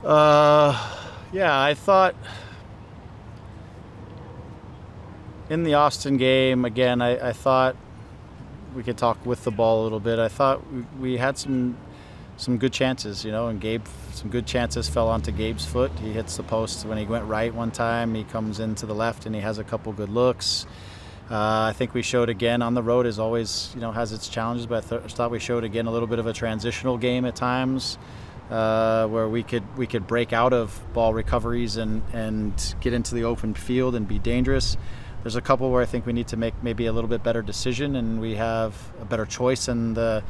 Yeah, I thought in the Austin game, again, I thought we could talk with the ball a little bit. I thought we had some good chances, and some good chances fell onto Gabe's foot. He hits the post when he went right one time. He comes into the left and he has a couple good looks. I think we showed again on the road, as always, has its challenges, but I thought we showed again a little bit of a transitional game at times, where we could break out of ball recoveries and get into the open field and be dangerous. There's a couple where I think we need to make maybe a little bit better decision, and we have a better choice in the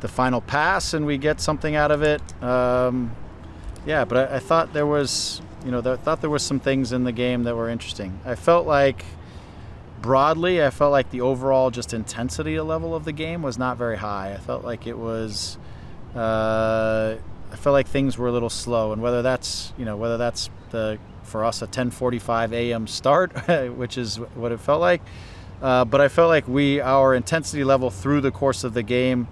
final pass, and we get something out of it. But I thought there was, some things in the game that were interesting. I felt like broadly, the overall just intensity level of the game was not very high. I felt like it was. I felt like things were a little slow, and whether that's for us a 10:45 a.m. start, which is what it felt like. But I felt like our intensity level through the course of the game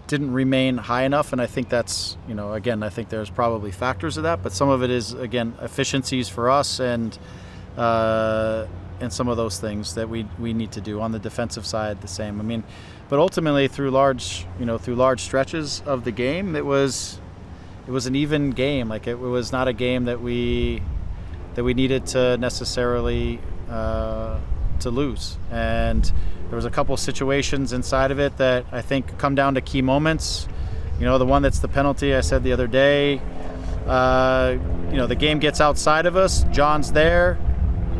didn't remain high enough, and I think that's, again, I think there's probably factors of that, but some of it is, again, efficiencies for us and some of those things that we need to do on the defensive side. The same. I mean, but ultimately through large stretches of the game, it was an even game. Like it was not a game that we needed to necessarily to lose. And there was a couple situations inside of it that I think come down to key moments. The one that's the penalty I said the other day. The game gets outside of us. John's there.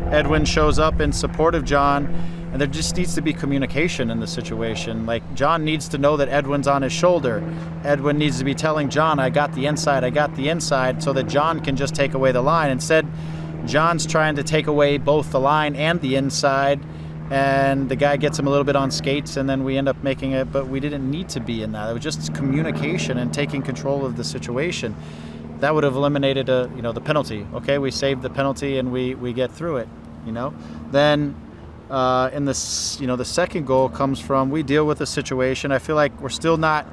Edwin shows up in support of John. And there just needs to be communication in the situation. Like, John needs to know that Edwin's on his shoulder. Edwin needs to be telling John, I got the inside, so that John can just take away the line. Instead, John's trying to take away both the line and the inside, and the guy gets him a little bit on skates, and then we end up making it, but we didn't need to be in that. It was just communication and taking control of the situation. That would have eliminated the penalty. Okay, we saved the penalty and we get through it, Then in this, the second goal comes from, we deal with the situation. I feel like we're still not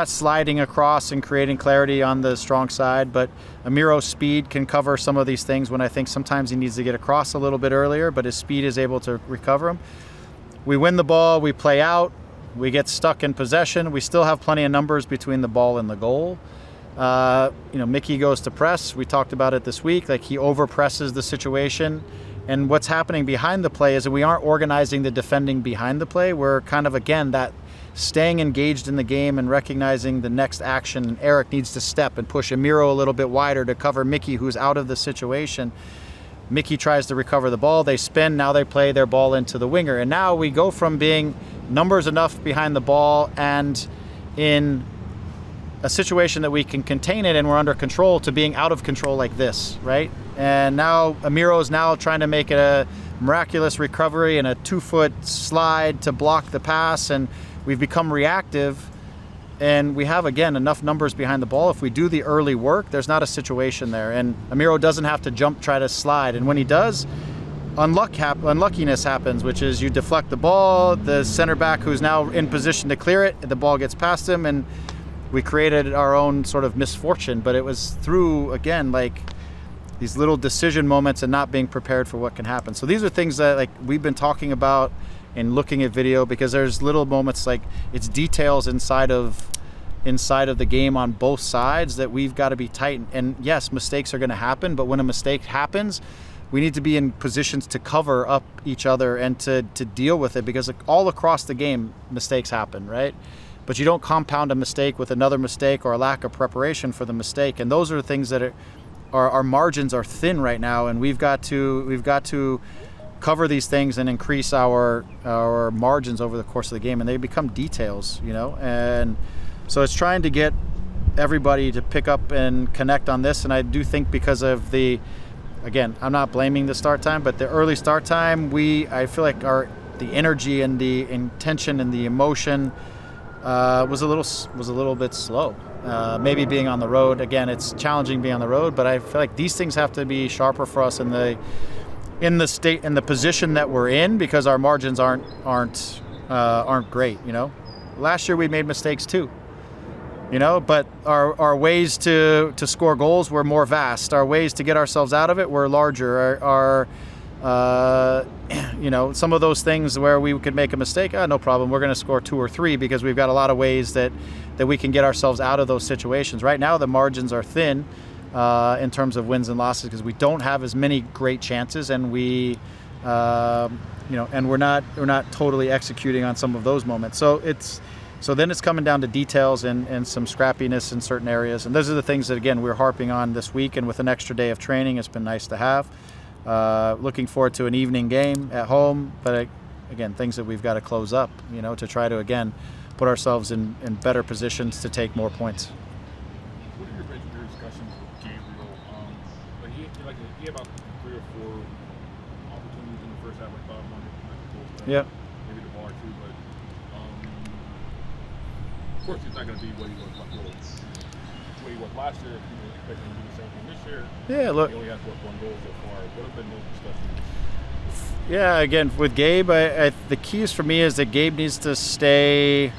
sliding across and creating clarity on the strong side, but Amiro's speed can cover some of these things when I think sometimes he needs to get across a little bit earlier, but his speed is able to recover them. We win the ball, we play out, we get stuck in possession. We still have plenty of numbers between the ball and the goal. Mickey goes to press. We talked about it this week. Like, he over presses the situation. And what's happening behind the play is that we aren't organizing the defending behind the play. We're kind of, again, that staying engaged in the game and recognizing the next action. Eric needs to step and push Amiro a little bit wider to cover Mickey, who's out of the situation. Mickey tries to recover the ball. They spin. Now they play their ball into the winger. And now we go from being numbers enough behind the ball and in a situation that we can contain it and we're under control to being out of control like this, right? And now Amiro is now trying to make a miraculous recovery and a 2-foot slide to block the pass, and we've become reactive, and we have, again, enough numbers behind the ball. If we do the early work, there's not a situation there, and Amiro doesn't have to jump, try to slide, and when he does, unluckiness happens, which is you deflect the ball, the center back who's now in position to clear it, the ball gets past him, and we created our own sort of misfortune. But it was through, again, like these little decision moments and not being prepared for what can happen. So these are things that, like, we've been talking about and looking at video, because there's little moments, like it's details inside of the game on both sides that we've got to be tight. And yes, mistakes are going to happen, but when a mistake happens, we need to be in positions to cover up each other and to deal with it, because all across the game, mistakes happen, right? But you don't compound a mistake with another mistake or a lack of preparation for the mistake. And those are things that our margins are thin right now, and we've got to cover these things and increase our margins over the course of the game, and they become details, And so it's trying to get everybody to pick up and connect on this. And I do think because of again, I'm not blaming the start time, but the early start time, I feel like the energy and the intention and the emotion was a little bit slow. Maybe being on the road, again, it's challenging being on the road, but I feel like these things have to be sharper for us in the state and the position that we're in, because our margins aren't great. Last year we made mistakes too. But our ways to score goals were more vast. Our ways to get ourselves out of it were larger. Some of those things where we could make a mistake, no problem, we're going to score 2 or 3 because we've got a lot of ways that we can get ourselves out of those situations. Right now the margins are thin in terms of wins and losses because we don't have as many great chances, and we're not totally executing on some of those moments. So then it's coming down to details and some scrappiness in certain areas. And those are the things that, again, we're harping on this week. And with an extra day of training, it's been nice to have. Looking forward to an evening game at home. But, again, things that we've got to close up, to try to, again, put ourselves in better positions to take more points. What are your discussions with Gabriel? He had about 3 or 4 opportunities in the first half. I thought one. Yeah. Maybe the bar too, but of course he's not going to be what he was last year. People expecting him to do the same thing this year. Yeah, look. He only has 1 goal so far. What have been those discussions? Yeah, again, with Gabe, the keys for me is that Gabe needs to stay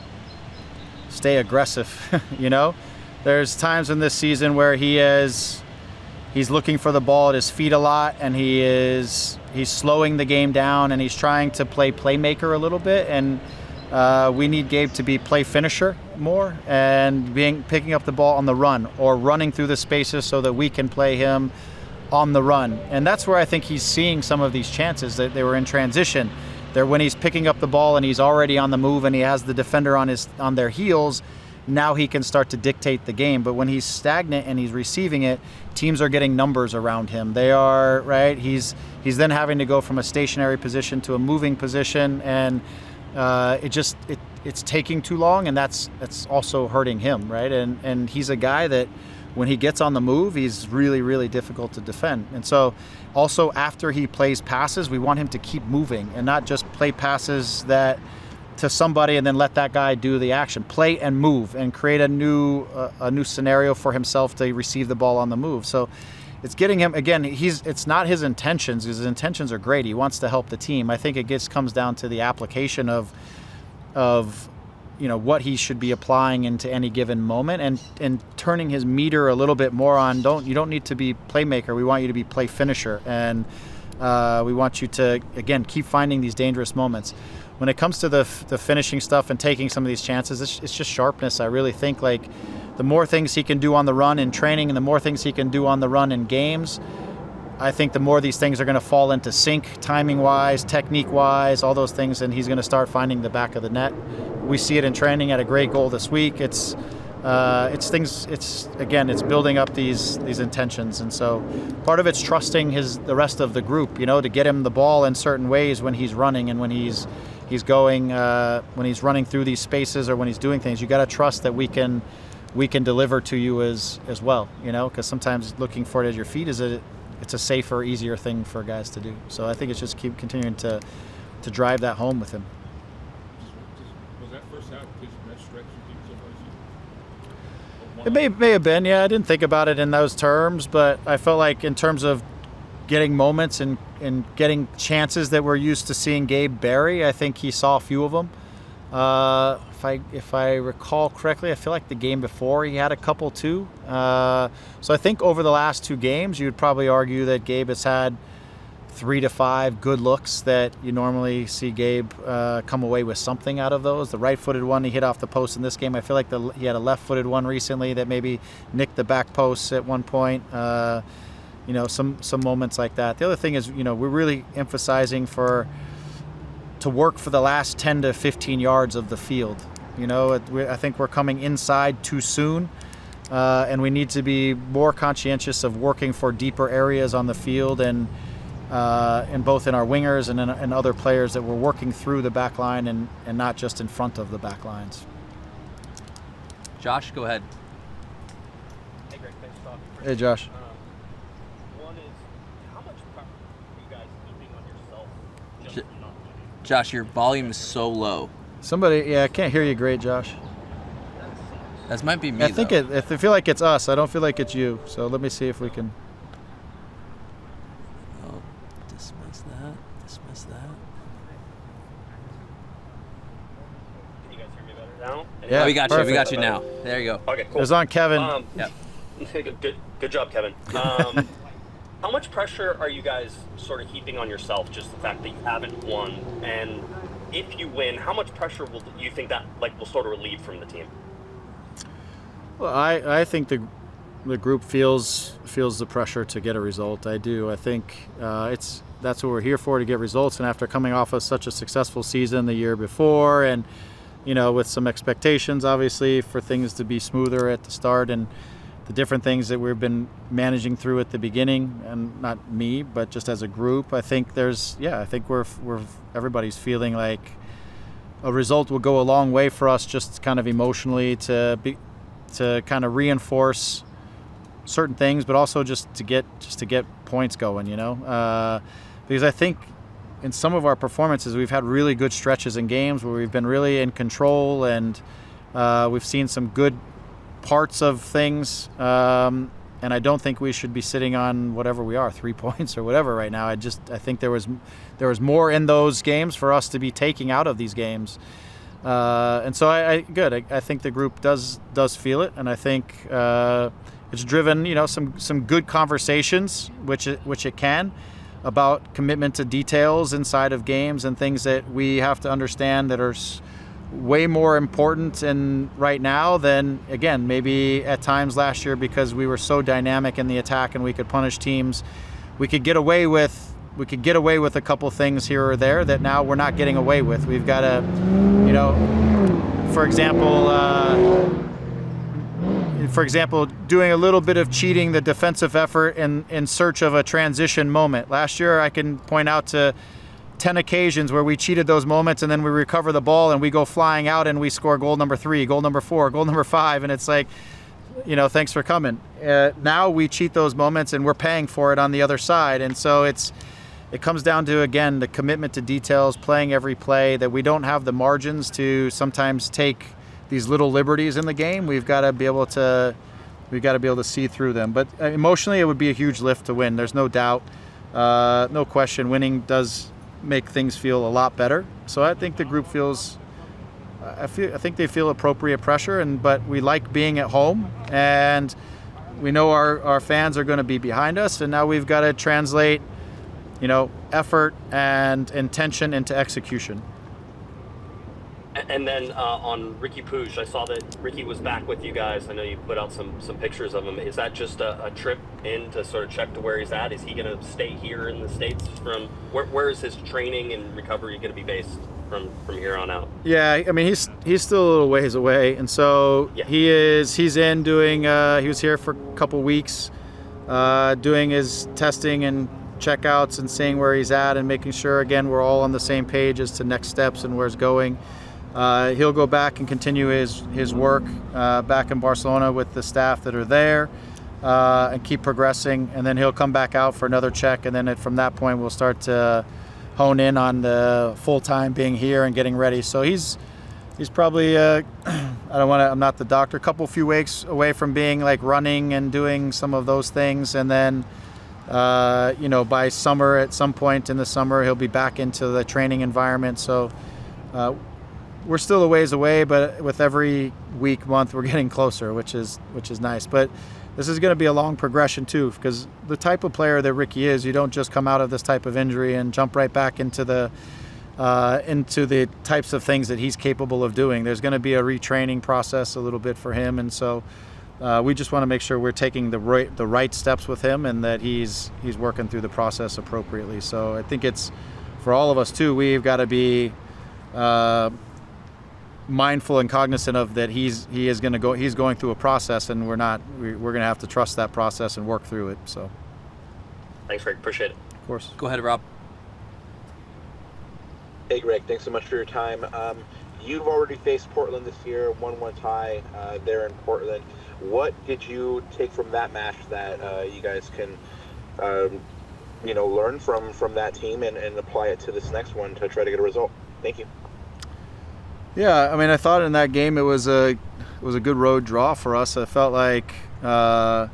aggressive. There's times in this season where he's looking for the ball at his feet a lot, and he's slowing the game down, and he's trying to play playmaker a little bit. And we need Gabe to be play finisher more and picking up the ball on the run or running through the spaces so that we can play him on the run. And that's where I think he's seeing some of these chances that they were in transition. They're when he's picking up the ball and he's already on the move and he has the defender on their heels. Now he can start to dictate the game. But when he's stagnant and he's receiving it, teams are getting numbers around him. They are, right? He's then having to go from a stationary position to a moving position, and it's taking too long, and that's also hurting him, right? And he's a guy that when he gets on the move, he's really, really difficult to defend. And so also after he plays passes, we want him to keep moving and not just play passes that to somebody and then let that guy do the action. Play and move and create a new scenario for himself to receive the ball on the move. So it's getting him, again, it's not his intentions. His intentions are great. He wants to help the team. I think it comes down to the application of what he should be applying into any given moment and turning his meter a little bit more on, you don't need to be playmaker. We want you to be play finisher. And we want you to, again, keep finding these dangerous moments. When it comes to the finishing stuff and taking some of these chances, it's just sharpness. I really think the more things he can do on the run in training and the more things he can do on the run in games, I think the more these things are going to fall into sync, timing-wise, technique-wise, all those things, and he's going to start finding the back of the net. We see it in training. At a great goal this week. It's building up these intentions, and so part of it's trusting the rest of the group, to get him the ball in certain ways when he's running and when he's going when he's running through these spaces or when he's doing things. You got to trust that we can deliver to you as well, because sometimes looking for it at your feet it's a safer, easier thing for guys to do. So I think it's just keep continuing to drive that home with him. Was that first half that stretch you think It may have been, yeah. I didn't think about it in those terms, but I felt like in terms of getting moments and getting chances that we're used to seeing Gabe bury, I think he saw a few of them. If I recall correctly, I feel like the game before he had a couple too. So I think over the last 2 games, you would probably argue that Gabe has had 3 to 5 good looks that you normally see Gabe come away with something out of those. The right-footed one he hit off the post in this game. I feel like he had a left-footed one recently that maybe nicked the back post at one point. Some moments like that. The other thing is, we're really emphasizing to work for the last 10 to 15 yards of the field. I think we're coming inside too soon, and we need to be more conscientious of working for deeper areas on the field and both in our wingers and other players that we're working through the back line and not just in front of the back lines. Josh, go ahead. Hey, Greg, thanks for talking. Hey, Josh. One is, how much pressure are you guys putting on yourself just from not winning? Josh, your volume is so low. I can't hear you great, Josh. That might be me, I think I feel like it's us. I don't feel like it's you. So let me see if we can. Oh, dismiss that. Can you guys hear me better now? Yeah, Oh, we got you. We perfect. got you now. There you go. Okay, It cool. was on Kevin. Yep. Good job, Kevin. How much pressure are you guys sort of heaping on yourself, just the fact that you haven't won? And if you win, how much pressure will you think that will sort of relieve from the team? Well, I think the group feels the pressure to get a result. I do. I think that's what we're here for, to get results. And after coming off of such a successful season the year before, and with some expectations, obviously, for things to be smoother at the start, and the different things that we've been managing through at the beginning, and not me, but just as a group, I think we're everybody's feeling like a result will go a long way for us, just kind of emotionally, to kind of reinforce certain things, but also just to get points going, because I think in some of our performances we've had really good stretches in games where we've been really in control, and we've seen some good parts of things, and I don't think we should be sitting on whatever we are, 3 points or whatever right now. I think there was more in those games for us to be taking out of these games, and so I think the group does feel it, and I think it's driven some good conversations, which it can, about commitment to details inside of games and things that we have to understand that are way more important right now than, again, maybe at times last year, because we were so dynamic in the attack and we could punish teams. We could get away with a couple things here or there that now we're not getting away with. We've got to, for example, doing a little bit of cheating the defensive effort in search of a transition moment. Last year, I can point out to 10 occasions where we cheated those moments, and then we recover the ball and we go flying out and we score goal number 3, goal number 4, goal number 5, and it's like, thanks for coming. Now we cheat those moments and we're paying for it on the other side, and so it comes down to, again, the commitment to details, playing every play, that we don't have the margins to sometimes take these little liberties in the game. We've got to be able to see through them. But emotionally, it would be a huge lift to win. There's no doubt, no question. Winning does make things feel a lot better. So I think the group feels. I think they feel appropriate pressure, but we like being at home, and we know our fans are going to be behind us, and now we've got to translate, effort and intention into execution. And then on Ricky Puig, I saw that Ricky was back with you guys. I know you put out some pictures of him. Is that just a trip in to sort of check to where he's at? Is he going to stay here in the States? From where is his training and recovery going to be based from here on out? Yeah, I mean, he's still a little ways away, and so yeah. He's in doing. He was here for a couple weeks, doing his testing and checkouts and seeing where he's at, and making sure, again, we're all on the same page as to next steps and where it's going. He'll go back and continue his work back in Barcelona with the staff that are there, and keep progressing. And then he'll come back out for another check, and then from that point we'll start to hone in on the full time being here and getting ready. So he's probably I'm not the doctor, a few weeks away from being like running and doing some of those things, and then by summer, at some point in the summer, he'll be back into the training environment. So we're still a ways away, but with every week, month, we're getting closer, which is nice. But this is going to be a long progression too, because the type of player that Ricky is, you don't just come out of this type of injury and jump right back into the types of things that he's capable of doing. There's going to be a retraining process a little bit for him, and so we just want to make sure we're taking the right steps with him, and that he's working through the process appropriately. So I think it's for all of us too. We've got to be mindful and cognizant of that. He's going through a process, and we're going to have to trust that process and work through it. So thanks, Greg. Appreciate it. Of course. Go ahead, Rob. Hey, Greg. Thanks so much for your time. You've already faced Portland this year, 1-1 tie there in Portland. What did you take from that match that you guys can learn from that team and apply it to this next one to try to get a result? Thank you. Yeah, I mean, I thought in that game it was a good road draw for us. I felt like, in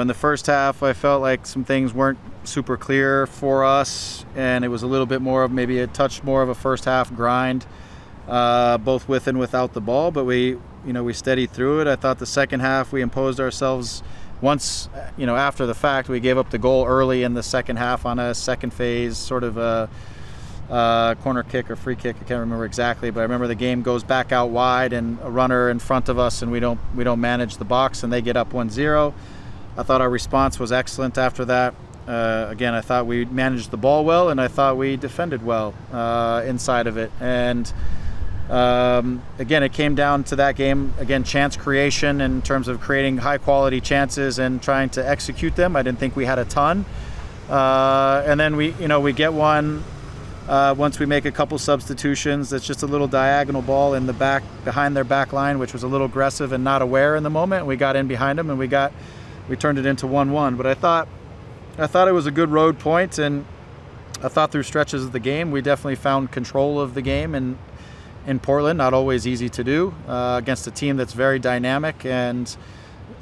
the first half, I felt like some things weren't super clear for us, and it was a little bit more of maybe a touch more of a first half grind. both with and without the ball, but we steadied through it. I thought the second half we imposed ourselves. Once, after the fact, we gave up the goal early in the second half on a second phase, sort of a corner kick or free kick. I can't remember exactly, but I remember the game goes back out wide and a runner in front of us, and we don't manage the box, and they get up 1-0. I thought our response was excellent after that. Again, I thought we managed the ball well, and I thought we defended well inside of it. And again, it came down to that game. Again, chance creation in terms of creating high-quality chances and trying to execute them. I didn't think we had a ton. And then we get one once we make a couple substitutions. That's just a little diagonal ball in the back behind their back line, which was a little aggressive and not aware in the moment. We got in behind them and we turned it into 1-1. But I thought it was a good road point, and I thought through stretches of the game we definitely found control of the game in Portland. Not always easy to do against a team that's very dynamic and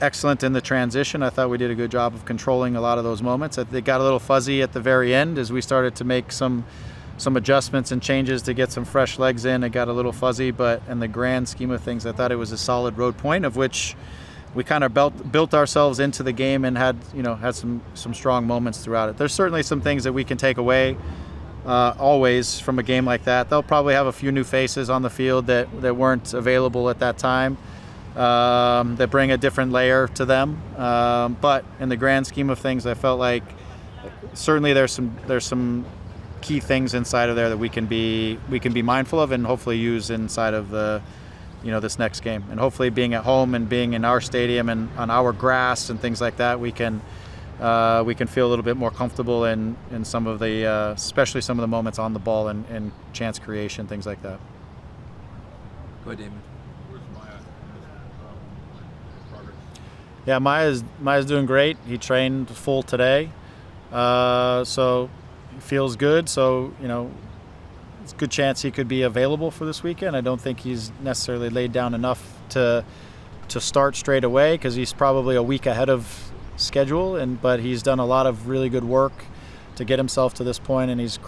excellent in the transition. I thought we did a good job of controlling a lot of those moments. It got a little fuzzy at the very end as we started to make some adjustments and changes to get some fresh legs in. It got a little fuzzy, but in the grand scheme of things, I thought it was a solid road point, of which we kind of built ourselves into the game and had some strong moments throughout it. There's certainly some things that we can take away always from a game like that. They'll probably have a few new faces on the field that weren't available at that time, that bring a different layer to them. But in the grand scheme of things, I felt like certainly there's some key things inside of there that we can be mindful of and hopefully use inside of this next game. And hopefully being at home and being in our stadium and on our grass and things like that, we can feel a little bit more comfortable in some of the, especially some of the moments on the ball and chance creation, things like that. Go ahead, Damon. Where's Maya in this progress? Yeah, Maya's doing great. He trained full today, so he feels good. So it's a good chance he could be available for this weekend. I don't think he's necessarily laid down enough to start straight away because he's probably a week ahead of schedule, but he's done a lot of really good work to get himself to this point, and he's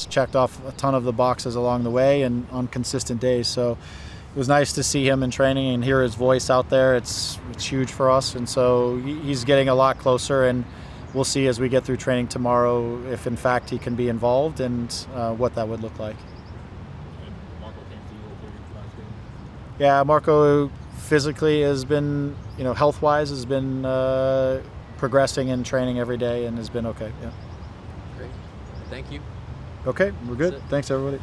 checked off a ton of the boxes along the way and on consistent days. So it was nice to see him in training and hear his voice out there. It's huge for us, and so he's getting a lot closer, and we'll see as we get through training tomorrow if in fact he can be involved and what that would look like. And Marco came to you okay last game? Yeah, Marco physically has been, health-wise has been progressing in training every day and has been okay. Yeah. Great. Thank you. Okay, we're good. That's it. Thanks, everybody.